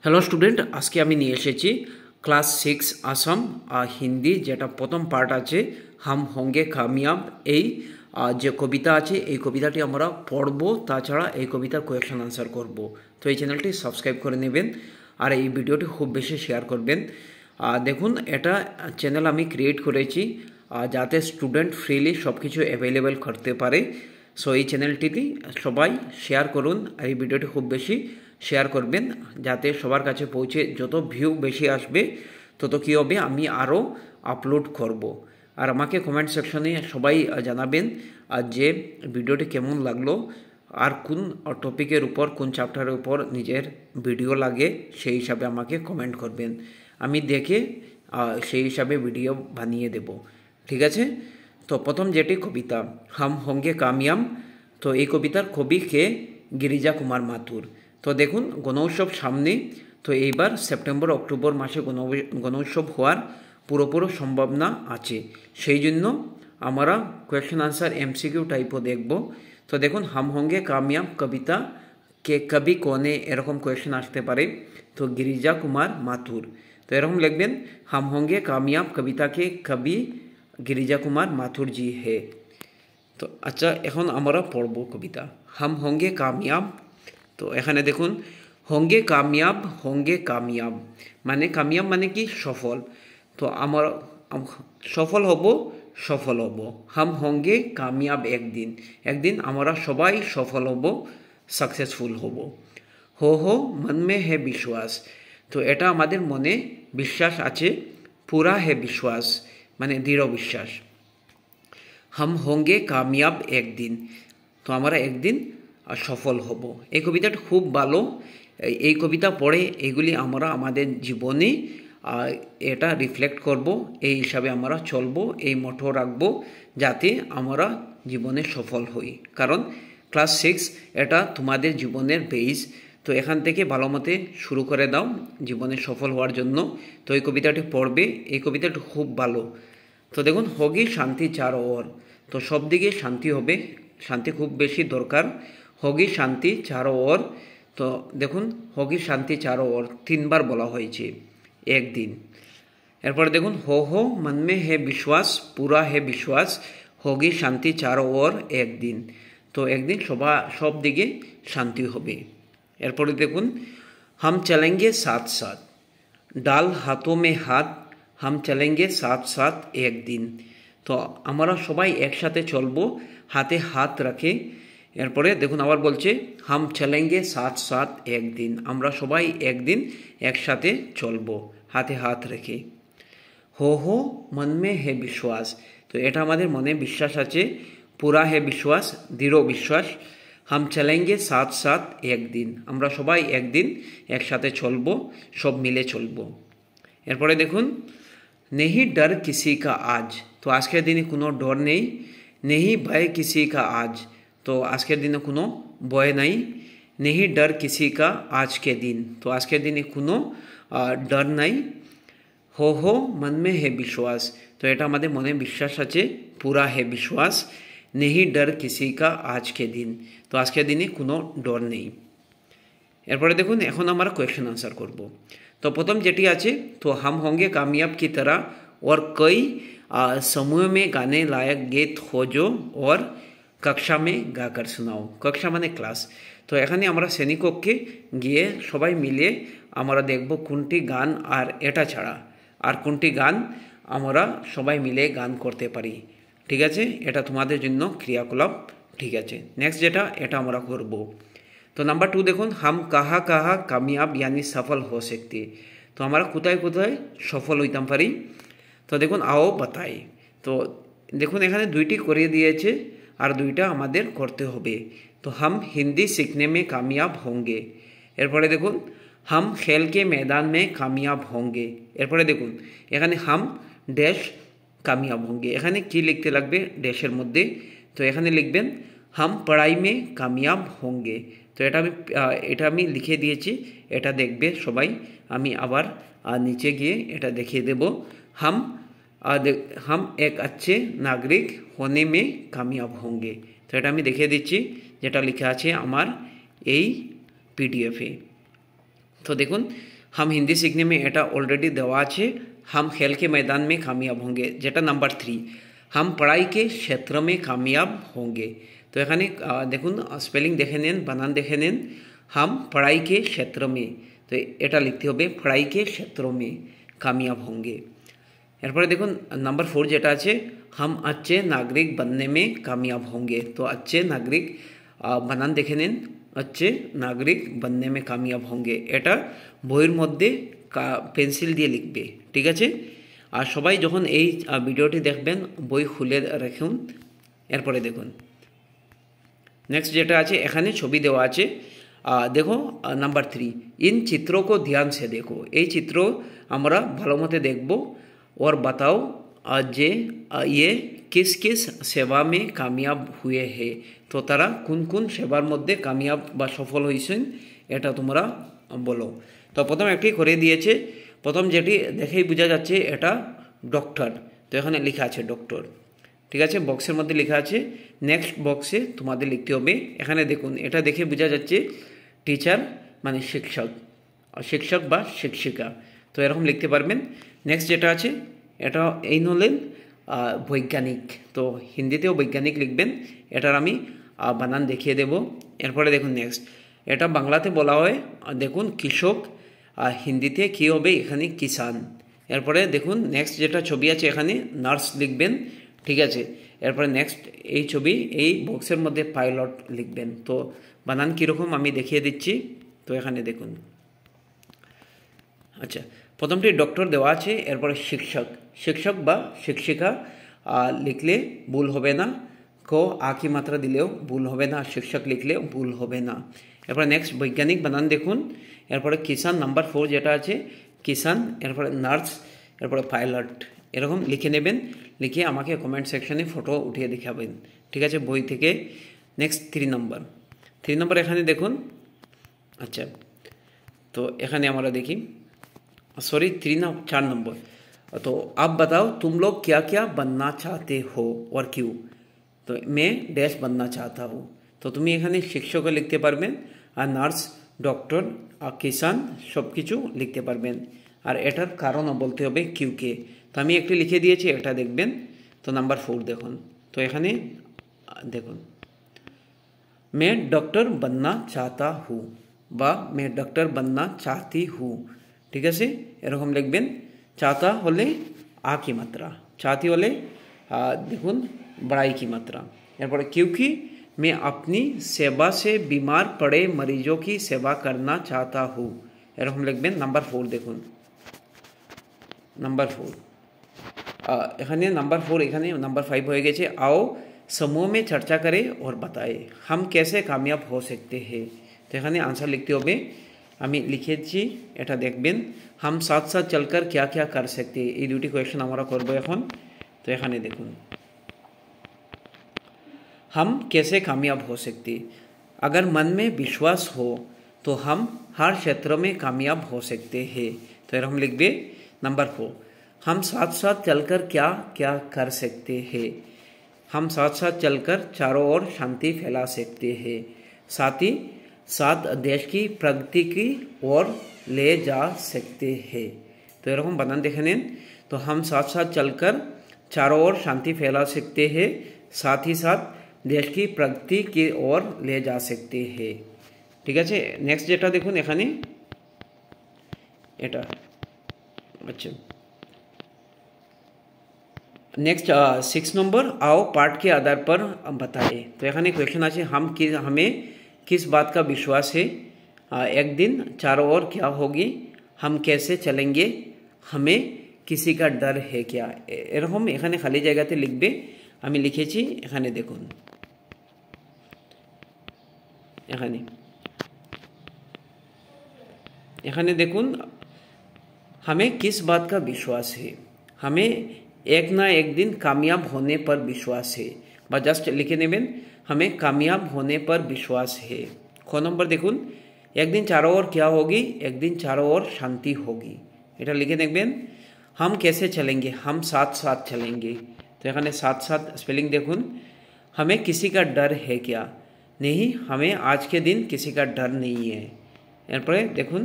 Hello student, আজকে আমি নিয়ে এসেছি ক্লাস 6 আসাম হিন্দি, যেটা প্রথম পার্ট আছে হাম হোঙ্গে কামিয়াব। এই যে কবিতা আছে এই কবিতাটি আমরা পড়ব, তাছাড়া এই কবিতার কোয়েশ্চেন আনসার করব। তো এই চ্যানেলটি সাবস্ক্রাইব করে নেবেন আর এই ভিডিওটি খুব বেশি শেয়ার করবেন। দেখুন, এটা চ্যানেল আমি ক্রিয়েট করেছি যাতে স্টুডেন্ট ফ্রিলি সব কিছু অ্যাভেলেবেল করতে পারে। সো এই চ্যানেলটিতে সবাই শেয়ার করুন আর এই ভিডিওটি খুব বেশি শেয়ার করবেন যাতে সবার কাছে পৌঁছে। যত ভিউ বেশি আসবে তত কী হবে, আমি আরও আপলোড করব। আর আমাকে কমেন্ট সেকশনে সবাই জানাবেন যে ভিডিওটি কেমন লাগলো আর কোন টপিকের উপর, কোন চ্যাপ্টারের উপর নিজের ভিডিও লাগে সেই হিসাবে আমাকে কমেন্ট করবেন। আমি দেখে সেই হিসাবে ভিডিও বানিয়ে দেব, ঠিক আছে? তো প্রথম যেটি কবিতা হাম হোঙ্গে কামিয়াব, তো এই কবিতার কবি কে? গিরিজা কুমার মাথুর। তো দেখুন, গণউৎসব সামনে, তো এইবার সেপ্টেম্বর অক্টোবর মাসে গণউৎসব হওয়ার পুরোপুরো সম্ভাবনা আছে। সেই জন্য আমরা কোয়েশ্চেন আনসার এমসিকিউ টাইপও দেখব। তো দেখুন, হাম হোঙ্গে কামিয়াব কবিতা কে কবি কোনে, এরকম কোয়েশ্চেন আসতে পারে। তো গিরিজা কুমার মাথুর, তো এরকম লিখবেন হাম হোঙ্গে কামিয়াব কবিতা কে কবি গিরিজা কুমার মাথুর জি হে। তো আচ্ছা, এখন আমরা পড়ব কবিতা হাম হোঙ্গে কামিয়াব। তো এখানে দেখুন, হোঙ্গে কামিয়াব মানে কামিয়াব মানে কি? সফল। তো আমরা সফল হব। হাম হোঙ্গে কামিয়াব, একদিন একদিন আমরা সবাই সফল হব, সাকসেসফুল হব। হো মন মে হে বিশ্বাস, তো এটা আমাদের মনে বিশ্বাস আছে। পুরা হে বিশ্বাস মানে দৃঢ় বিশ্বাস। হাম হোঙ্গে কামিয়াব একদিন, তো আমরা একদিন সফল হব। এই কবিতাটা খুব ভালো। এই কবিতা পড়ে এগুলি আমরা আমাদের জীবনে এটা রিফ্লেক্ট করব, এই হিসাবে আমরা চলবো, এই মোটো রাখবো যাতে আমরা জীবনে সফল হই। কারণ ক্লাস 6 এটা তোমাদের জীবনের বেস। তো এখান থেকে ভালো মতে শুরু করে দাও জীবনে সফল হওয়ার জন্য। তো এই কবিতাটি পড়বে, এই কবিতাটি খুব ভালো। তো দেখুন, হোগি শান্তি চারো ওর, তো সব দিকে শান্তি হবে, শান্তি খুব বেশি দরকার। হোগি শান্তি চারো ওর, তো দেখুন হোগি শান্তি চারো ওর তিনবার বলা হয়েছে একদিন। এরপরে দেখুন, হো মন মে হে বিশ্বাস, পুরা হে বিশ্বাস, হোগি শান্তি চারো ওর একদিন, তো একদিন সব দিকে শান্তি হবে। এরপরে দেখুন, হাম চলেঙ্গে সাথ সাথ, ডাল হাতোঁ মে হাত, হাম চলেঙ্গে সাথ সাথ একদিন, তো আমরা সবাই একসাথে চলবো, হাতে হাত রাখে। এরপরে দেখুন আবার বলছে হাম চলেঙ্গে সাথ সাথ একদিন, আমরা সবাই একদিন একসাথে চলবো, হাতে হাত রেখে। হো মন মে হে বিশ্বাস, তো এটা আমাদের মনে বিশ্বাস আছে। পুরা হে বিশ্বাস দৃঢ় বিশ্বাস। হাম চলেঙ্গে সাথ সাথ একদিন, আমরা সবাই একদিন একসাথে চলবো, সব মিলে চলবো। এরপরে দেখুন, নেহি ডর কিসি কা আজ, তো আজকের দিনে কোনো ডর নেই। নেহি ভয় কিসি কা আজ, তো আজকের দিনে কোনো ভয় নাই। নেহি ডর কিসি কা আজকে দিন, তো আজকের দিনে কোনো ডর নাই। হো মন মে হে বিশ্বাস, তো এটা আমাদের মনে বিশ্বাস আছে। পুরা হে বিশ্বাস। নেহি ডর কিসি কা আজকে দিন, তো আজকের দিনে কোনো ডর নেই। এরপরে দেখুন, এখন আমরা কোয়েশ্চেন আনসার করব। তো প্রথম যেটি আছে, তো হাম হোঙ্গে কামিয়াব কি तरह और कई समूह में गाने लायक गीत खोजो और কক্ষা মে গাকার শোনাও। কক্ষা মানে ক্লাস। তো এখানে আমরা শ্রেণীকক্ষে গিয়ে সবাই মিলে আমরা দেখব কোনটি গান, আর এটা ছাড়া আর কোনটি গান আমরা সবাই মিলে গান করতে পারি। ঠিক আছে, এটা তোমাদের জন্য ক্রিয়াকলাপ। ঠিক আছে, নেক্সট যেটা এটা আমরা করব। তো নাম্বার 2 দেখুন, হাম কাহা কাহা কামিয়াব यानी সফল হো सकते, তো আমরা কোথায় কোথায় সফল হইতাম পারি। তো দেখুন আও বাতাই, তো দেখুন এখানে দুইটি করিয়ে দিয়েছে আর দুইটা আমাদের করতে হবে। তো হাম হিন্দি सीखने में कामयाब होंगे। এরপরে দেখুন, হাম খেল কে मैदान में कामयाब होंगे। এরপরে দেখুন এখানে হাম ড্যাশ কামিয়াব হোঙ্গে, এখানে কি লিখতে লাগবে ড্যাশের মধ্যে। তো এখানে লিখবেন হাম পড়াই মে কামিয়াব হোঙ্গে। তো এটা আমি লিখে দিয়েছি, এটা দেখবে সবাই। আমি আবার নিচে গিয়ে এটা দেখিয়ে দেব। हम एक अच्छे नागरिक होने में कामयाब होंगे। তো এটা আমি দেখিয়ে দিচ্ছি, যেটা লেখা আছে আমার এই পিডিএফে। তো দেখুন हम हिंदी सीखने में एटा ऑलरेडी देवा आछे। हम खेल के मैदान में कामयाब होंगे जेटा नम्बर 3। हम पढ़ाई के क्षेत्र में कामयाब होंगे। तो एखाने देखुन स्पेलिंग देखे नेन, बानान देखे नेन। हम पढ़ाई के क्षेत्र में, तो एटा लिखते होबे पढ़ाई के क्षेत्रों में कामयाब होंगे। एरपर देखुन नम्बर 4 जेटा आछे, हम अच्छे नागरिक बनने में कामयाब होंगे। तो अच्छे नागरिक बानान देखे नेन, अच्छे नागरिक बनने में कामयाब होंगे। एटा বইয়ের মধ্যে পেন্সিল দিয়ে লিখবে, ঠিক আছে। আর সবাই যখন এই ভিডিওটি দেখবেন বই খুলে রাখুন। এরপরে দেখুন নেক্সট যেটা আছে, এখানে ছবি দেওয়া আছে। দেখো নাম্বার 3, इन चित्रों को ध्यान से देखो। এই চিত্র আমরা ভালো মতো দেখব। और बताओ যে ये किस किस सेवा में कामयाब हुए हैं। তো তারা কোন কোন সেবার মধ্যে কামিয়াব বা সফল হয়েছেন এটা তোমরা বলো। তো প্রথম একটি করে দিয়েছে। প্রথম যেটি দেখেই বোঝা যাচ্ছে এটা ডক্টর। তো এখানে লেখা আছে ডক্টর, ঠিক আছে, বক্সের মধ্যে লেখা আছে। নেক্সট বক্সে তোমাদের লিখতে হবে। এখানে দেখুন এটা দেখে বোঝা যাচ্ছে টিচার মানে শিক্ষক, শিক্ষক বা শিক্ষিকা। তো এরকম লিখতে পারবেন। নেক্সট যেটা আছে এটা এই হলেন বৈজ্ঞানিক। তো হিন্দিতেও বৈজ্ঞানিক লিখবেন। এটার আমি বানান দেখিয়ে দেব। এরপরে দেখুন নেক্সট এটা বাংলাতে বলা হয় দেখুন কৃষক, আর হিন্দিতে কী হবে এখানে কিষান। এরপরে দেখুন নেক্সট যেটা ছবি আছে এখানে নার্স লিখবেন, ঠিক আছে। এরপরে নেক্সট এই ছবি এই বক্সের মধ্যে পাইলট লিখবেন। তো বানান কীরকম আমি দেখিয়ে দিচ্ছি। তো এখানে দেখুন, আচ্ছা প্রথমটি ডক্টর দেওয়া আছে। এরপরে শিক্ষক, শিক্ষক বা শিক্ষিকা লিখলে ভুল হবে না। को आ की मात्रा दिलेও ভুল হবে না, শিক্ষক লিখলেও ভুল হবে না। এরপরে নেক্সট বৈজ্ঞানিক বানান দেখুন। এরপরে কিষান নাম্বার 4 যেটা আছে কিষান, এরপরে নার্স, এরপরে পাইলট এরকম লিখে নেবেন। লিখে আমাকে কমেন্ট সেকশনে ফটো উঠিয়ে দেখাবেন, ঠিক আছে, বই থেকে। নেক্সট 3 নম্বর এখানে দেখুন। আচ্ছা তো এখানে আমরা দেখি, सॉरी 3 ना 4 नंबर। तो आप बताओ तुम लोग क्या क्या बनना चाहते हो और क्यों। तो मैं डैश बनना चाहता हूँ। तो तुम एखाने शिक्षक लिखते पारबेन, और नार्स, डॉक्टर, किसान सब किछु लिखते पारबेन। और एटार कारण बोलते होबे क्योंकि। तो आमी एकटी लिखे दिएछि, एटा देखबेन। तो नम्बर 4 देखुन। तो एखाने देखुन मैं डॉक्टर बनना चाहता हूँ बा मैं डॉक्टर बनना चाहती हूँ, ठीक है। एरकम लिखबेन। चाहता होले आ की मात्रा, चाहती होले देखुन बड़ाई की मात्रा। एरपर क्योंकि मैं अपनी सेवा से बीमार पड़े मरीजों की सेवा करना चाहता हूँ, एरकम लिखबेन। नम्बर 4 देखुन, नम्बर 4 एखाने नम्बर 4 एखाने नम्बर 5 हो गेछे। आओ समूह में चर्चा करें और बताएं हम कैसे कामयाब हो सकते हैं। तो एखाने आंसर लिखते होबे। আমি লিখেছি এটা দেখবেন। हम साथ साथ चलकर क्या क्या कर सकते हैं, এই দুটি কোয়েশ্চন আমরা করব এখন। তো এখানে দেখুন हम कैसे कामयाब हो सकते। अगर मन में विश्वास हो तो हम हर क्षेत्र में कामयाब हो सकते हैं। तो हम लिखबे नंबर 4 हम साथ साथ चलकर क्या क्या कर सकते हैं। हम साथ साथ चलकर चारों ओर शांति फैला सकते हैं, साथ ही साथ देश की प्रगति की ओर ले जा सकते हैं। तो एरकम बानान देखे नेन। तो हम साथ साथ चलकर चारों ओर शांति फैला सकते हैं, साथ ही साथ देश की प्रगति की ओर ले जा सकते हैं, ठीक है। नेक्स्ट जेटा देखुन एखाने एटा। अच्छा नेक्स्ट 6 नम्बर आओ पाठ के आधार पर बताए। तो एखाने क्वेश्चन आछे हमें किस बात का विश्वास है, एक दिन चारों ओर क्या होगी, हम कैसे चलेंगे, हमें किसी का डर है क्या। एरकम एखाने खाली जायगाते लिखबे। आमी लिखेছি এখানে দেখুন। এখানে দেখুন हमें किस बात का विश्वास है, हमें एक ना एक दिन कामयाब होने पर विश्वास है। बा जस्ट लिखे नेबेन हमें कामयाब होने पर विश्वास है। ख नम्बर देखुन एक दिन चारों ओर क्या होगी, एक दिन चारों ओर शांति होगी। এটা লিখে দেখবেন। हम कैसे चलेंगे, हम साथ साथ चलेंगे। तो এখানে साथ साथ स्पेलिंग देखुन। हमें किसी का डर है क्या, नहीं हमें आज के दिन किसी का डर नहीं है। এরপরে দেখুন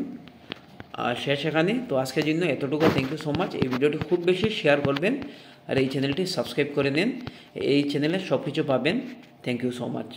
শেষ এখানে। তো আজকের জন্য এতটুকু। Thank you so much. এই ভিডিওটি খুব বেশি শেয়ার করবেন আর এই চ্যানেলটি সাবস্ক্রাইব করে নেন। এই চ্যানেলে সব কিছু পাবেন। Thank you so much.